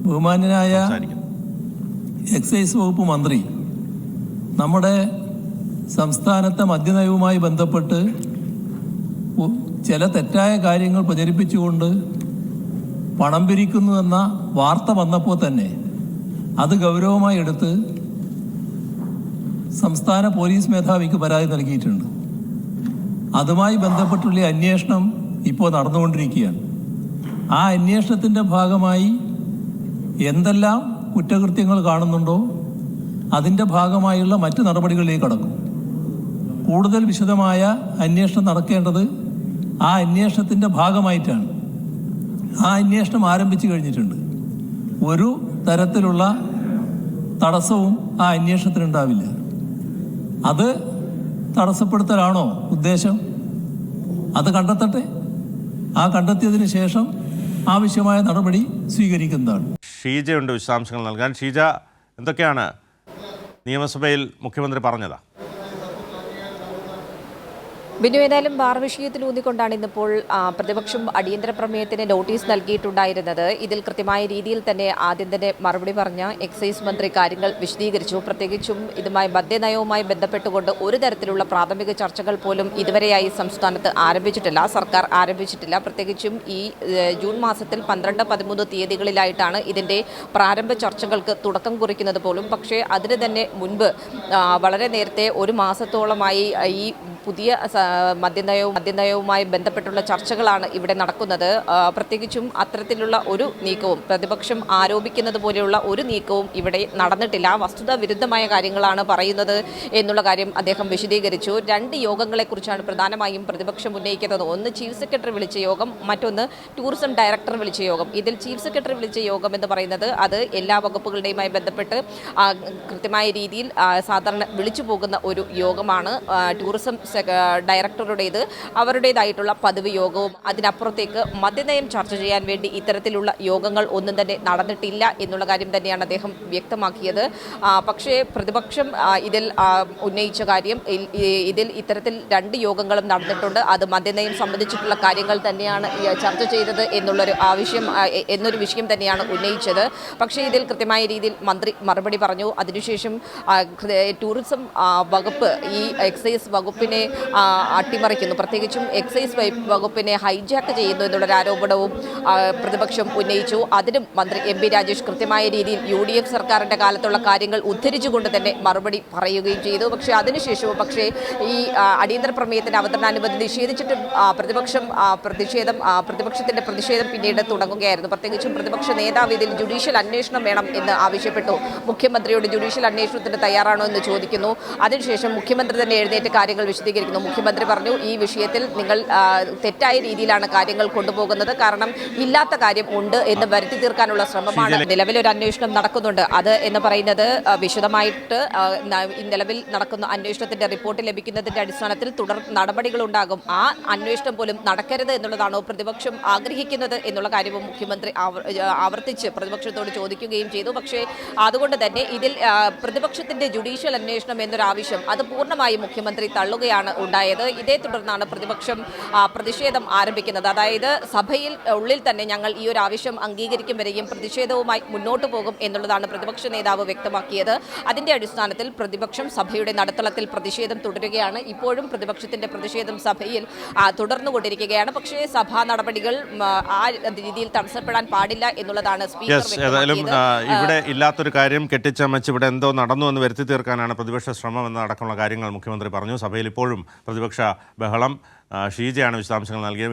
ബഹുമാന്യനായ എക്സൈസ് വകുപ്പ് മന്ത്രി നമ്മുടെ സംസ്ഥാനത്തെ മദ്യനയവുമായി ബന്ധപ്പെട്ട് ചില തെറ്റായ കാര്യങ്ങൾ പ്രചരിപ്പിച്ചുകൊണ്ട് പണം പിരിക്കുന്നുവെന്ന വാർത്ത വന്നപ്പോൾ തന്നെ അത് ഗൗരവമായി എടുത്ത് സംസ്ഥാന പോലീസ് മേധാവിക്ക് പരാതി നൽകിയിട്ടുണ്ട്. അതുമായി ബന്ധപ്പെട്ടുള്ള അന്വേഷണം ഇപ്പോൾ നടന്നുകൊണ്ടിരിക്കുകയാണ്. ആ അന്വേഷണത്തിൻ്റെ ഭാഗമായി എന്തെല്ലാം കുറ്റകൃത്യങ്ങൾ കാണുന്നുണ്ടോ അതിൻ്റെ ഭാഗമായുള്ള മറ്റ് നടപടികളിലേക്ക് കടക്കും. കൂടുതൽ വിശദമായ അന്വേഷണം നടക്കേണ്ടത് ആ അന്വേഷണത്തിൻ്റെ ഭാഗമായിട്ടാണ്. ആ അന്വേഷണം ആരംഭിച്ചു കഴിഞ്ഞിട്ടുണ്ട്. ഒരു തരത്തിലുള്ള തടസ്സവും ആ അന്വേഷണത്തിനുണ്ടാവില്ല. അത് തടസ്സപ്പെടുത്തലാണോ ഉദ്ദേശം? അത് കണ്ടെത്തട്ടെ. ആ കണ്ടെത്തിയതിന് ശേഷം ആവശ്യമായ നടപടി സ്വീകരിക്കുന്നതാണ്. ഷീജയുണ്ട് വിശദാംശങ്ങൾ നൽകാൻ. ഷീജ, എന്തൊക്കെയാണ് നിയമസഭയിൽ മുഖ്യമന്ത്രി പറഞ്ഞത്? ബിനു, ഏതായാലും ബാർ വിഷയത്തിൽ ഊന്നിക്കൊണ്ടാണ് ഇന്നിപ്പോൾ പ്രതിപക്ഷം അടിയന്തര പ്രമേയത്തിന് നോട്ടീസ് നൽകിയിട്ടുണ്ടായിരുന്നത്. ഇതിൽ കൃത്യമായ രീതിയിൽ തന്നെ ആദ്യം തന്നെ മറുപടി പറഞ്ഞ എക്സൈസ് മന്ത്രി കാര്യങ്ങൾ വിശദീകരിച്ചു. പ്രത്യേകിച്ചും ഇതുമായി മദ്യനയവുമായി ബന്ധപ്പെട്ടുകൊണ്ട് ഒരു തരത്തിലുള്ള പ്രാഥമിക ചർച്ചകൾ പോലും ഇതുവരെയായി സംസ്ഥാനത്ത് ആരംഭിച്ചിട്ടില്ല, സർക്കാർ ആരംഭിച്ചിട്ടില്ല. പ്രത്യേകിച്ചും ഈ ജൂൺ മാസത്തിൽ 12, 13 തീയതികളിലായിട്ടാണ് ഇതിൻ്റെ പ്രാരംഭ ചർച്ചകൾക്ക് തുടക്കം കുറിക്കുന്നത് പോലും. പക്ഷേ അതിന് തന്നെ മുൻപ് വളരെ നേരത്തെ ഒരു മാസത്തോളമായി ഈ പുതിയ മദ്യനയവുമായി ബന്ധപ്പെട്ടുള്ള ചർച്ചകളാണ് ഇവിടെ നടക്കുന്നത്. പ്രത്യേകിച്ചും അത്തരത്തിലുള്ള ഒരു നീക്കവും പ്രതിപക്ഷം ആരോപിക്കുന്നത് പോലെയുള്ള ഒരു നീക്കവും ഇവിടെ നടന്നിട്ടില്ല. വസ്തുതാ വിരുദ്ധമായ കാര്യങ്ങളാണ് പറയുന്നത് എന്നുള്ള കാര്യം അദ്ദേഹം വിശദീകരിച്ചു. 2 യോഗങ്ങളെക്കുറിച്ചാണ് പ്രധാനമായും പ്രതിപക്ഷം ഉന്നയിക്കുന്നത്. ഒന്ന് ചീഫ് സെക്രട്ടറി വിളിച്ച യോഗം, മറ്റൊന്ന് ടൂറിസം ഡയറക്ടർ വിളിച്ച യോഗം. ഇതിൽ ചീഫ് സെക്രട്ടറി വിളിച്ച യോഗം എന്ന് പറയുന്നത് അത് എല്ലാ വകുപ്പുകളുടെയുമായി ബന്ധപ്പെട്ട് കൃത്യമായ രീതിയിൽ സാധാരണ വിളിച്ചു പോകുന്ന ഒരു യോഗമാണ്. ടൂറിസം ഡയറക്ടറുടേത് അവരുടേതായിട്ടുള്ള പതിവ് യോഗവും. അതിനപ്പുറത്തേക്ക് മദ്യനയം ചർച്ച ചെയ്യാൻ വേണ്ടി ഇത്തരത്തിലുള്ള യോഗങ്ങൾ ഒന്നും തന്നെ നടന്നിട്ടില്ല എന്നുള്ള കാര്യം തന്നെയാണ് അദ്ദേഹം വ്യക്തമാക്കിയത്. പക്ഷേ പ്രതിപക്ഷം ഇതിൽ ഉന്നയിച്ച കാര്യം, ഇതിൽ ഇത്തരത്തിൽ 2 യോഗങ്ങളും നടന്നിട്ടുണ്ട്, അത് മദ്യനയം സംബന്ധിച്ചിട്ടുള്ള കാര്യങ്ങൾ തന്നെയാണ് ചർച്ച ചെയ്തത് എന്നൊരു വിഷയം തന്നെയാണ് ഉന്നയിച്ചത്. പക്ഷേ ഇതിൽ കൃത്യമായ രീതിയിൽ മന്ത്രി മറുപടി പറഞ്ഞു. അതിനുശേഷം ടൂറിസം വകുപ്പ് ഈ എക്സൈസ് വകുപ്പിനെ അട്ടിമറിക്കുന്നു, പ്രത്യേകിച്ചും എക്സൈസ് വകുപ്പിനെ ഹൈജാക്ക് ചെയ്യുന്നു എന്നുള്ളൊരു ആരോപണവും പ്രതിപക്ഷം ഉന്നയിച്ചു. അതിനും മന്ത്രി MP രാജേഷ് കൃത്യമായ രീതിയിൽ UDF സർക്കാരിൻ്റെ കാലത്തുള്ള കാര്യങ്ങൾ ഉദ്ധരിച്ചുകൊണ്ട് തന്നെ മറുപടി പറയുകയും ചെയ്തു. അതിനുശേഷവും ഈ അടിയന്തര പ്രമേയത്തിന് അവതരണാനുമതി നിഷേധിച്ചിട്ടും പ്രതിപക്ഷത്തിൻ്റെ പ്രതിഷേധം പിന്നീട് തുടങ്ങുകയായിരുന്നു. പ്രത്യേകിച്ചും പ്രതിപക്ഷ നേതാവ് ഇതിൽ ജുഡീഷ്യൽ അന്വേഷണം വേണം എന്ന് ആവശ്യപ്പെട്ടു. മുഖ്യമന്ത്രിയോട് ജുഡീഷ്യൽ അന്വേഷണത്തിന് തയ്യാറാണോ എന്ന് ചോദിക്കുന്നു. അതിനുശേഷം മുഖ്യമന്ത്രി തന്നെ എഴുന്നേറ്റ് കാര്യങ്ങൾ വിശദീകരിക്കുന്നു. മുഖ്യമന്ത്രി പറഞ്ഞു, ഈ വിഷയത്തിൽ നിങ്ങൾ തെറ്റായ രീതിയിലാണ് കാര്യങ്ങൾ കൊണ്ടുപോകുന്നത്. കാരണം ഇല്ലാത്ത കാര്യം ഉണ്ട് എന്ന് വരുത്തി തീർക്കാനുള്ള ശ്രമമാണ്. നിലവിലൊരു അന്വേഷണം നടക്കുന്നുണ്ട്. അത് എന്ന് പറയുന്നത് വിശദമായിട്ട് നിലവിൽ നടക്കുന്ന അന്വേഷണത്തിന്റെ റിപ്പോർട്ട് ലഭിക്കുന്നതിന്റെ അടിസ്ഥാനത്തിൽ തുടർ നടപടികളുണ്ടാകും. ആ അന്വേഷണം പോലും നടക്കരുത് എന്നുള്ളതാണോ പ്രതിപക്ഷം ആഗ്രഹിക്കുന്നത് എന്നുള്ള കാര്യവും മുഖ്യമന്ത്രി ആവർത്തിച്ച് പ്രതിപക്ഷത്തോട് ചോദിക്കുകയും ചെയ്തു. പക്ഷേ അതുകൊണ്ട് തന്നെ ഇതിൽ പ്രതിപക്ഷത്തിന്റെ ജുഡീഷ്യൽ അന്വേഷണം എന്നൊരാവശ്യം അത് പൂർണ്ണമായും മുഖ്യമന്ത്രി തള്ളുകയാണ് ഉണ്ടായത്. ഇതേ തുടർന്നാണ് പ്രതിപക്ഷം പ്രതിഷേധം ആരംഭിക്കുന്നത്. അതായത് സഭയിൽ ഉള്ളിൽ തന്നെ ഞങ്ങൾ ഈ ഒരു ആവശ്യം അംഗീകരിക്കും വരെയും പ്രതിഷേധവുമായി മുന്നോട്ട് പോകും എന്നുള്ളതാണ് പ്രതിപക്ഷ നേതാവ് വ്യക്തമാക്കിയത്. അതിന്റെ അടിസ്ഥാനത്തിൽ പ്രതിപക്ഷം സഭയുടെ നടുത്തളത്തിൽ പ്രതിഷേധം തുടരുകയാണ്. ഇപ്പോഴും പ്രതിപക്ഷത്തിന്റെ പ്രതിഷേധം സഭയിൽ തുടർന്നുകൊണ്ടിരിക്കുകയാണ്. പക്ഷേ സഭാ നടപടികൾ ആ രീതിയിൽ തടസ്സപ്പെടാൻ പാടില്ല എന്നുള്ളതാണ് സ്പീക്കർ വ്യക്തമാക്കിയത്. ഇവിടെ ഇല്ലാത്തൊരു കാര്യം കെട്ടിച്ചമച്ച് ഇവിടെ എന്തോ നടന്നു എന്ന് വരുത്തി തീർക്കാനാണ് പ്രതിപക്ഷ ശ്രമം എന്നടക്കമുള്ള കാര്യങ്ങൾ മുഖ്യമന്ത്രി പറഞ്ഞു. സഭയിൽ ഇപ്പോഴും പ്രതിപക്ഷ ബഹളം. ഷീജയാണ് വിശദാംശങ്ങൾ നൽകിയത്.